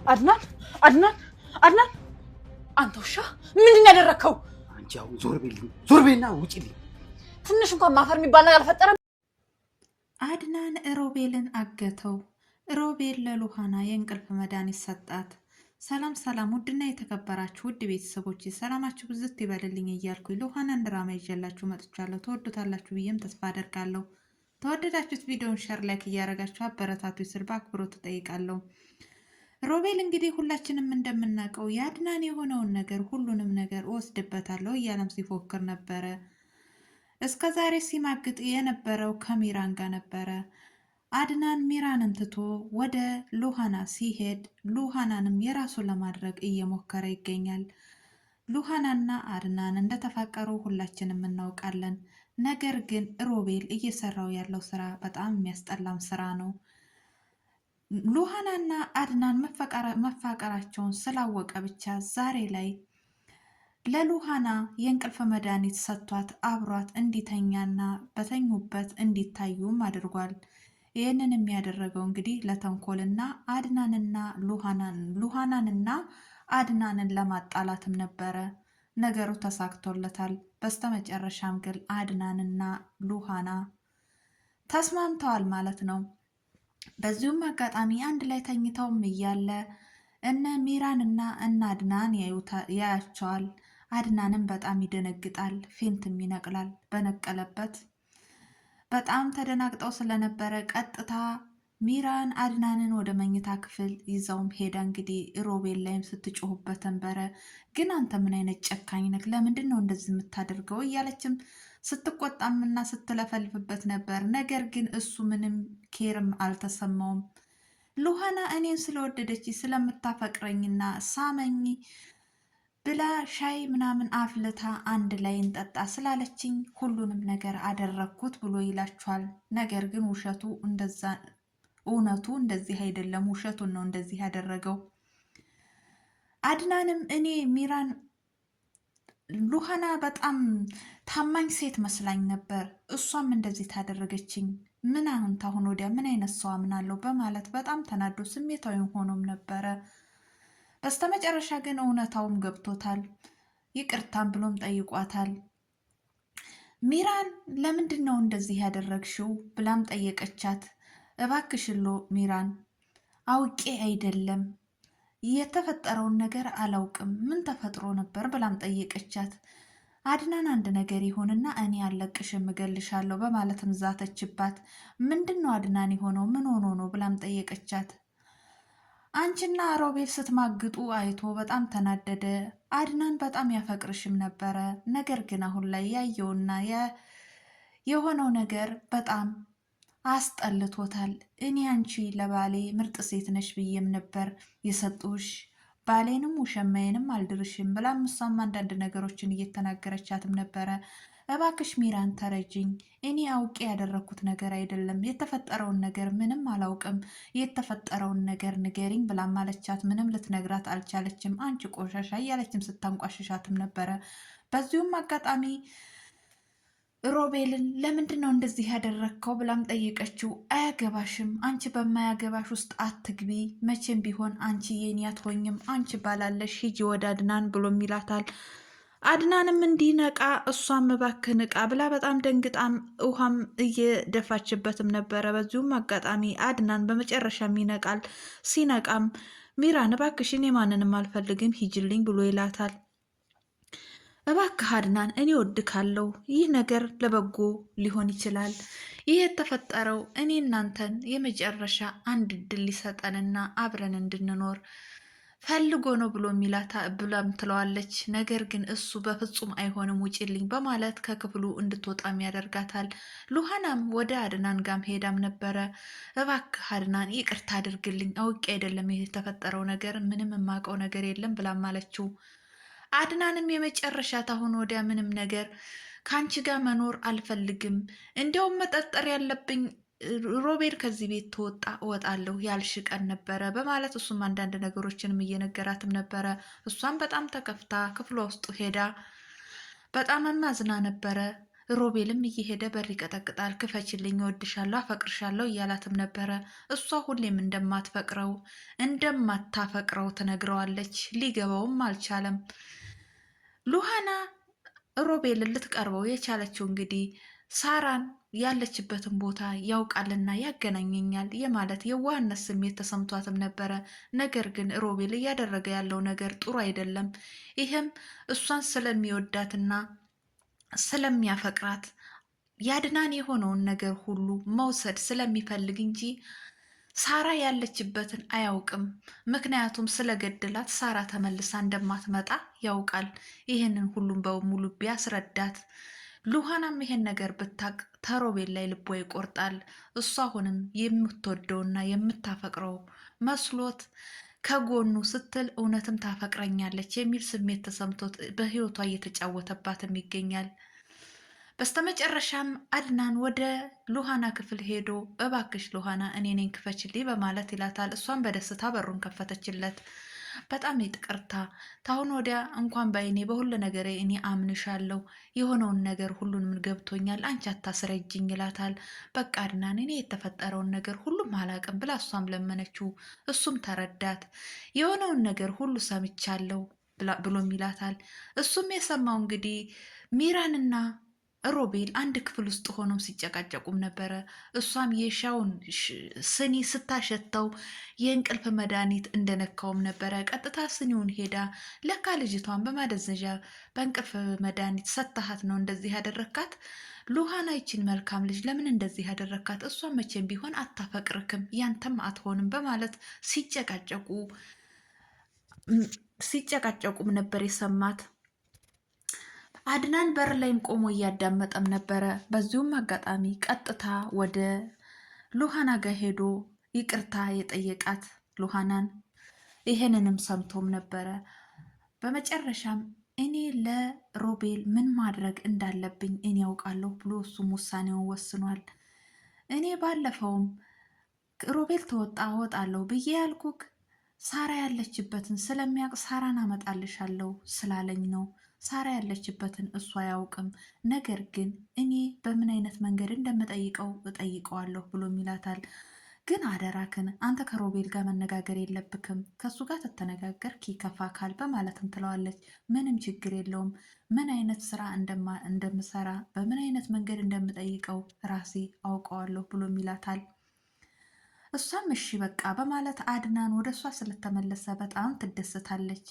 አድናን አድናን አድናን አንተ ውሻ ምንድን ያደረከው? አንቺ አሁን ዞር በይና ውጪልኝ። ትንሽ እንኳን ማፈር የሚባል ነገር አልፈጠረም። አድናን ሮቤልን አገተው። ሮቤል ለሉሃና የእንቅልፍ መድኃኒት ሰጣት። ሰላም ሰላም! ውድና የተከበራችሁ ውድ ቤተሰቦች ሰላማችሁ ብዝት ይበልልኝ እያልኩኝ ሉሃናን ድራማ ይዤላችሁ መጥቻለሁ። ተወዱታላችሁ ብዬም ተስፋ አደርጋለሁ። ተወደዳችሁት ቪዲዮን ሸር ላይክ እያደረጋችሁ አበረታቱ ስል በአክብሮት እጠይቃለሁ። ሮቤል እንግዲህ ሁላችንም እንደምናውቀው የአድናን የሆነውን ነገር ሁሉንም ነገር እወስድበታለሁ እያለም ሲፎክር ነበረ። እስከ ዛሬ ሲማግጥ የነበረው ከሚራን ጋር ነበረ። አድናን ሚራንን ትቶ ወደ ሉሃና ሲሄድ ሉሃናንም የራሱ ለማድረግ እየሞከረ ይገኛል። ሉሃናና አድናን እንደተፋቀሩ ሁላችንም እናውቃለን። ነገር ግን ሮቤል እየሰራው ያለው ስራ በጣም የሚያስጠላም ስራ ነው። ሉሃናና አድናን መፋቀራቸውን ስላወቀ ብቻ ዛሬ ላይ ለሉሃና የእንቅልፍ መድኃኒት ሰጥቷት አብሯት እንዲተኛና በተኙበት እንዲታዩም አድርጓል። ይህንን የሚያደረገው እንግዲህ ለተንኮልና አድናንና ሉሃናንና አድናንን ለማጣላትም ነበረ። ነገሩ ተሳክቶለታል። በስተመጨረሻም ግን አድናንና ሉሃና ተስማምተዋል ማለት ነው። በዚሁም አጋጣሚ አንድ ላይ ተኝተውም እያለ እነ ሚራንና እነ አድናን ያያቸዋል። አድናንም በጣም ይደነግጣል፣ ፌንትም ይነቅላል። በነቀለበት በጣም ተደናግጠው ስለነበረ ቀጥታ ሚራን አድናንን ወደ መኝታ ክፍል ይዘውም ሄዳ እንግዲህ ሮቤል ላይም ስትጮሁበት ነበረ። ግን አንተ ምን አይነት ጨካኝ ነህ? ለምንድን ነው እንደዚህ የምታደርገው? እያለችም ስትቆጣምና ስትለፈልፍበት ነበር። ነገር ግን እሱ ምንም ኬርም አልተሰማውም። ሉሃና እኔን ስለወደደች ስለምታፈቅረኝና ሳመኝ ብላ ሻይ ምናምን አፍልታ አንድ ላይ እንጠጣ ስላለችኝ ሁሉንም ነገር አደረግኩት ብሎ ይላችኋል። ነገር ግን ውሸቱ እንደዛ እውነቱ እንደዚህ አይደለም። ውሸቱን ነው እንደዚህ ያደረገው። አድናንም እኔ ሚራን ሉሃና በጣም ታማኝ ሴት መስላኝ ነበር፣ እሷም እንደዚህ ታደረገችኝ። ምን አሁን ታሁን ወዲያ ምን አይነት ሰው አምናለሁ በማለት በጣም ተናዶ ስሜታዊ ሆኖም ነበረ። በስተመጨረሻ ግን እውነታውም ገብቶታል። ይቅርታም ብሎም ጠይቋታል። ሚራን ለምንድን ነው እንደዚህ ያደረግሽው ብላም ጠየቀቻት። እባክሽሎ ሚራን አውቄ አይደለም የተፈጠረውን ነገር አላውቅም፣ ምን ተፈጥሮ ነበር ብላም ጠየቀቻት። አድናን አንድ ነገር ይሆንና እኔ አለቅሽም እገልሻለሁ በማለትም ዛተችባት። ምንድን ነው አድናን የሆነው? ምን ሆኖ ነው ብላም ጠየቀቻት። አንቺና ሮቤል ስትማግጡ አይቶ በጣም ተናደደ። አድናን በጣም ያፈቅርሽም ነበረ፣ ነገር ግን አሁን ላይ ያየውና የሆነው ነገር በጣም አስጠልቶታል። እኔ አንቺ ለባሌ ምርጥ ሴት ነሽ ብዬም ነበር የሰጡሽ፣ ባሌንም ውሸማዬንም አልድርሽም ብላም እሷም አንዳንድ ነገሮችን እየተናገረቻትም ነበረ። እባክሽ ሚራን ተረጅኝ፣ እኔ አውቄ ያደረግኩት ነገር አይደለም፣ የተፈጠረውን ነገር ምንም አላውቅም፣ የተፈጠረውን ነገር ንገሪኝ ብላም አለቻት። ምንም ልትነግራት አልቻለችም። አንቺ ቆሻሻ እያለችም ስታንቋሽሻትም ነበረ። በዚሁም አጋጣሚ ሮቤልን ለምንድን ነው እንደዚህ ያደረግከው ብላም ጠየቀችው። አያገባሽም፣ አንቺ በማያገባሽ ውስጥ አትግቢ፣ መቼም ቢሆን አንቺ የኔ አትሆኝም፣ አንቺ ባላለሽ ሂጂ ወደ አድናን ብሎም ይላታል። አድናንም እንዲነቃ እሷም እባክህ ንቃ ብላ በጣም ደንግጣም ውሃም እየደፋችበትም ነበረ። በዚሁም አጋጣሚ አድናን በመጨረሻም ይነቃል። ሲነቃም ሚራን እባክሽ እኔ ማንንም አልፈልግም ሂጅልኝ ብሎ ይላታል። እባክህ አድናን እኔ ወድካለሁ፣ ይህ ነገር ለበጎ ሊሆን ይችላል። ይህ የተፈጠረው እኔ እናንተን የመጨረሻ አንድ እድል ሊሰጠንና አብረን እንድንኖር ፈልጎ ነው ብሎ ብላም ትለዋለች። ነገር ግን እሱ በፍጹም አይሆንም ውጪልኝ በማለት ከክፍሉ እንድትወጣም ያደርጋታል። ሉሃናም ወደ አድናን ጋም ሄዳም ነበረ። እባክህ አድናን ይቅርታ አድርግልኝ፣ አውቄ አይደለም የተፈጠረው ነገር፣ ምንም የማውቀው ነገር የለም ብላም አለችው። አድናንም የመጨረሻ ታሁን ወዲያ ምንም ነገር ከአንቺ ጋር መኖር አልፈልግም፣ እንዲያውም መጠርጠር ያለብኝ ሮቤል ከዚህ ቤት ተወጣ እወጣለሁ ያልሽ ቀን ነበረ በማለት እሱም አንዳንድ ነገሮችንም እየነገራትም ነበረ። እሷም በጣም ተከፍታ ክፍሏ ውስጥ ሄዳ በጣም አዝና ነበረ። ሮቤልም እየሄደ በር ይቀጠቅጣል። ክፈችልኝ፣ እወድሻለሁ፣ አፈቅርሻለሁ እያላትም ነበረ። እሷ ሁሌም እንደማታፈቅረው ትነግረዋለች። ሊገባውም አልቻለም። ሉሃና ሮቤልን ልትቀርበው የቻለችው እንግዲህ ሳራን ያለችበትን ቦታ ያውቃልና ያገናኘኛል የማለት የዋህነት ስሜት ተሰምቷትም ነበረ። ነገር ግን ሮቤል እያደረገ ያለው ነገር ጥሩ አይደለም። ይህም እሷን ስለሚወዳትና ስለሚያፈቅራት ያድናን የሆነውን ነገር ሁሉ መውሰድ ስለሚፈልግ እንጂ ሳራ ያለችበትን አያውቅም። ምክንያቱም ስለገደላት ሳራ ተመልሳ እንደማትመጣ ያውቃል። ይህንን ሁሉም በሙሉ ቢያስረዳት ሉሃናም ይሄን ነገር ብታቅ ተሮቤል ላይ ልቦ ይቆርጣል። እሷ አሁንም የምትወደውና የምታፈቅረው መስሎት ከጎኑ ስትል እውነትም ታፈቅረኛለች የሚል ስሜት ተሰምቶት በህይወቷ እየተጫወተባትም ይገኛል። በስተመጨረሻም አድናን ወደ ሉሃና ክፍል ሄዶ እባክሽ ሉሃና እኔ ነኝ ክፈችልኝ በማለት ይላታል። እሷን በደስታ በሩን ከፈተችለት። በጣም ይቅርታ፣ ታሁን ወዲያ እንኳን በአይኔ በሁሉ ነገር እኔ አምንሻለሁ፣ የሆነውን ነገር ሁሉንም ገብቶኛል፣ አንቺ አታስረጅኝ ይላታል። በቃ አድናን እኔ የተፈጠረውን ነገር ሁሉም አላቅም ብላ እሷም ለመነችው። እሱም ተረዳት። የሆነውን ነገር ሁሉ ሰምቻለሁ ብሎም ይላታል። እሱም የሰማው እንግዲህ ሚራንና ሮቤል አንድ ክፍል ውስጥ ሆኖም ሲጨቃጨቁም ነበረ። እሷም የሻውን ስኒ ስታሸተው የእንቅልፍ መድኃኒት እንደነካውም ነበረ። ቀጥታ ስኒውን ሄዳ ለካ ልጅቷን በማደዘዣ በእንቅልፍ መድኃኒት ሰታሃት ነው እንደዚህ ያደረካት። ሉሃና ይችን መልካም ልጅ ለምን እንደዚህ ያደረካት? እሷ መቼም ቢሆን አታፈቅርክም፣ ያንተም አትሆንም በማለት ሲጨቃጨቁም ነበር የሰማት። አድናን በር ላይም ቆሞ እያዳመጠም ነበረ። በዚሁም አጋጣሚ ቀጥታ ወደ ሉሃና ጋር ሄዶ ይቅርታ የጠየቃት ሉሃናን ይሄንንም ሰምቶም ነበረ። በመጨረሻም እኔ ለሮቤል ምን ማድረግ እንዳለብኝ እኔ ያውቃለሁ ብሎ እሱም ውሳኔውን ወስኗል። እኔ ባለፈውም ሮቤል ተወጣ እወጣለሁ ብዬ ያልኩክ ሳራ ያለችበትን ስለሚያውቅ ሳራን አመጣልሻለሁ ስላለኝ ነው። ሳራ ያለችበትን እሱ አያውቅም። ነገር ግን እኔ በምን አይነት መንገድ እንደምጠይቀው እጠይቀዋለሁ ብሎም ይላታል። ግን አደራክን አንተ ከሮቤል ጋር መነጋገር የለብክም፣ ከሱ ጋር ተተነጋገርክ ይከፋካል በማለትም ትለዋለች። ምንም ችግር የለውም፣ ምን አይነት ስራ እንደምሰራ በምን አይነት መንገድ እንደምጠይቀው ራሴ አውቀዋለሁ ብሎም ይላታል። እሷም እሺ በቃ በማለት አድናን ወደ እሷ ስለተመለሰ በጣም ትደሰታለች።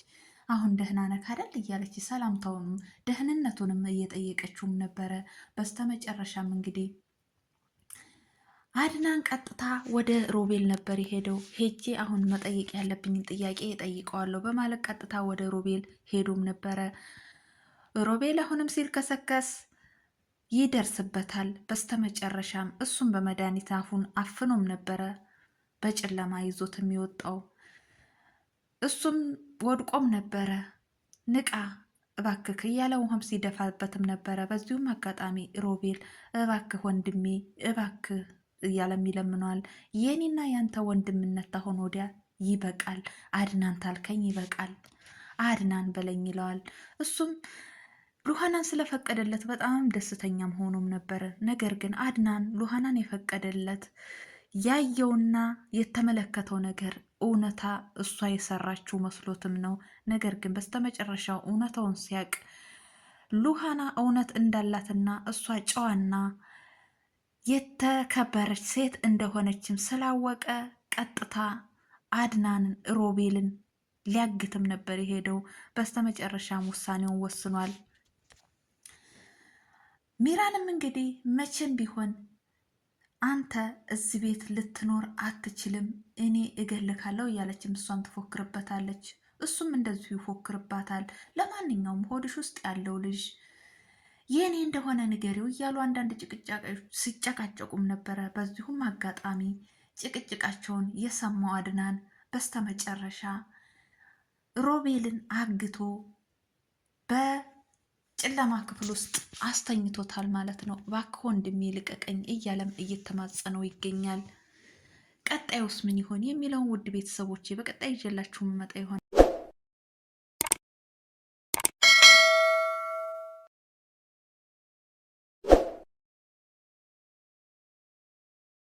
አሁን ደህና ነህ አይደል እያለች ሰላምታውንም ደህንነቱንም እየጠየቀችውም ነበረ። በስተመጨረሻም እንግዲህ አድናን ቀጥታ ወደ ሮቤል ነበር የሄደው። ሄጄ አሁን መጠየቅ ያለብኝን ጥያቄ እጠይቀዋለሁ በማለት ቀጥታ ወደ ሮቤል ሄዶም ነበረ። ሮቤል አሁንም ሲልከሰከስ ይደርስበታል። በስተመጨረሻም እሱም በመድኃኒት አፉን አፍኖም ነበረ በጨለማ ይዞት የሚወጣው። እሱም ወድቆም ነበረ። ንቃ እባክህ እያለ ውሃም ሲደፋበትም ነበረ። በዚሁም አጋጣሚ ሮቤል እባክህ ወንድሜ እባክህ እያለም ይለምነዋል። የኔና ያንተ ወንድምነት አሁን ወዲያ ይበቃል፣ አድናን ታልከኝ ይበቃል፣ አድናን በለኝ ይለዋል። እሱም ሉሃናን ስለፈቀደለት በጣም ደስተኛም ሆኖም ነበረ። ነገር ግን አድናን ሉሃናን የፈቀደለት ያየውና የተመለከተው ነገር እውነታ እሷ የሰራችው መስሎትም ነው። ነገር ግን በስተመጨረሻው እውነታውን ሲያቅ ሉሃና እውነት እንዳላትና እሷ ጨዋና የተከበረች ሴት እንደሆነችም ስላወቀ ቀጥታ አድናንን ሮቤልን ሊያግትም ነበር የሄደው። በስተመጨረሻም ውሳኔውን ወስኗል። ሚራንም እንግዲህ መቼም ቢሆን አንተ እዚህ ቤት ልትኖር አትችልም፣ እኔ እገልካለሁ እያለችም እሷም ትፎክርበታለች። እሱም እንደዚሁ ይፎክርባታል። ለማንኛውም ሆድሽ ውስጥ ያለው ልጅ የእኔ እንደሆነ ንገሪው እያሉ አንዳንድ ሲጨቃጨቁም ነበረ። በዚሁም አጋጣሚ ጭቅጭቃቸውን የሰማው አድናን በስተመጨረሻ ሮቤልን አግቶ ጨለማ ክፍል ውስጥ አስተኝቶታል ማለት ነው። እባክህ ወንድሜ ልቀቀኝ እያለም እየተማጸነው ይገኛል። ቀጣዩስ ምን ይሆን የሚለውን ውድ ቤተሰቦቼ በቀጣይ ይዤላችሁ መመጣ ይሆን።